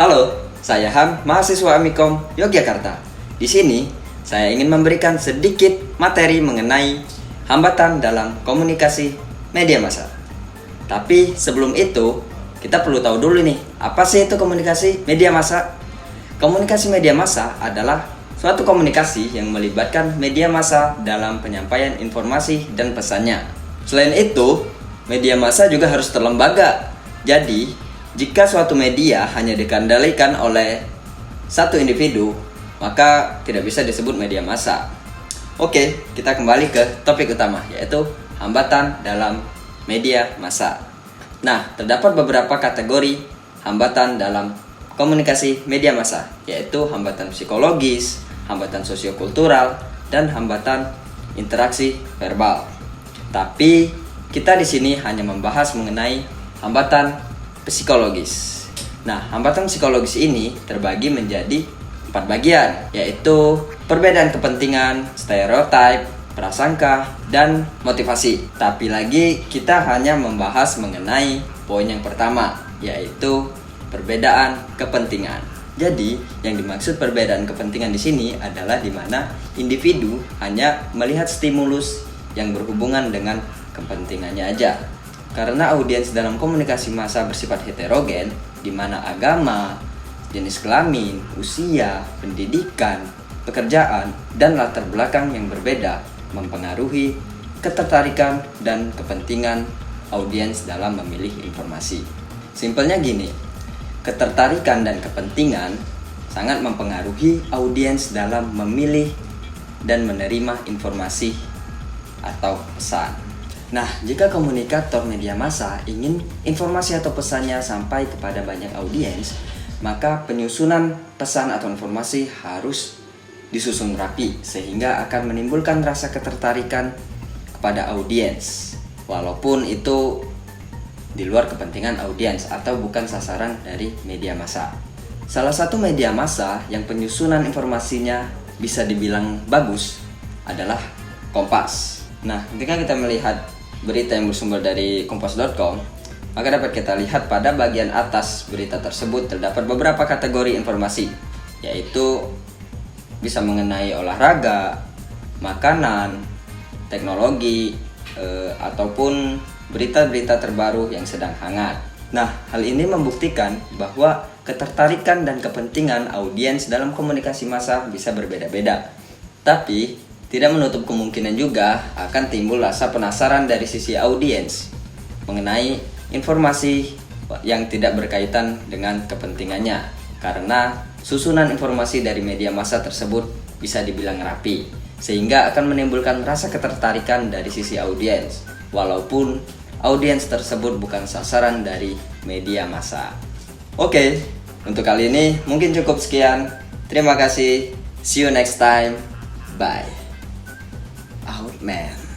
Halo, saya Han, mahasiswa Amikom Yogyakarta. Di sini, saya ingin memberikan sedikit materi mengenai hambatan dalam komunikasi media massa. Tapi sebelum itu, kita perlu tahu dulu nih, apa sih itu komunikasi media massa? Komunikasi media massa adalah suatu komunikasi yang melibatkan media massa dalam penyampaian informasi dan pesannya. Selain itu, media massa juga harus terlembaga. Jadi, jika suatu media hanya dikendalikan oleh satu individu, maka tidak bisa disebut media massa. Oke, kita kembali ke topik utama, yaitu hambatan dalam media massa. Nah, terdapat beberapa kategori hambatan dalam komunikasi media massa, yaitu hambatan psikologis, hambatan sosiokultural, dan hambatan interaksi verbal. Tapi kita di sini hanya membahas mengenai hambatan psikologis. Nah, hambatan psikologis ini terbagi menjadi 4 bagian, yaitu perbedaan kepentingan, stereotip, prasangka, dan motivasi. Tapi lagi kita hanya membahas mengenai poin yang pertama, yaitu perbedaan kepentingan. Jadi, yang dimaksud perbedaan kepentingan di sini adalah di mana individu hanya melihat stimulus yang berhubungan dengan kepentingannya aja. Karena audiens dalam komunikasi massa bersifat heterogen, di mana agama, jenis kelamin, usia, pendidikan, pekerjaan, dan latar belakang yang berbeda mempengaruhi ketertarikan dan kepentingan audiens dalam memilih informasi. Simpelnya gini, ketertarikan dan kepentingan sangat mempengaruhi audiens dalam memilih dan menerima informasi atau pesan. Nah, jika komunikator media massa ingin informasi atau pesannya sampai kepada banyak audiens, maka penyusunan pesan atau informasi harus disusun rapi sehingga akan menimbulkan rasa ketertarikan kepada audiens, walaupun itu di luar kepentingan audiens atau bukan sasaran dari media massa. Salah satu media massa yang penyusunan informasinya bisa dibilang bagus adalah Kompas. Nah, ketika kita melihat berita yang bersumber dari kompas.com, maka dapat kita lihat pada bagian atas berita tersebut terdapat beberapa kategori informasi, yaitu bisa mengenai olahraga, makanan, teknologi, ataupun berita-berita terbaru yang sedang hangat. Nah, hal ini membuktikan bahwa ketertarikan dan kepentingan audiens dalam komunikasi massa bisa berbeda-beda. Tapi tidak menutup kemungkinan juga akan timbul rasa penasaran dari sisi audiens mengenai informasi yang tidak berkaitan dengan kepentingannya, karena susunan informasi dari media massa tersebut bisa dibilang rapi, sehingga akan menimbulkan rasa ketertarikan dari sisi audiens, walaupun audiens tersebut bukan sasaran dari media massa. Oke, untuk kali ini mungkin cukup sekian. Terima kasih. See you next time. Bye. Out, man.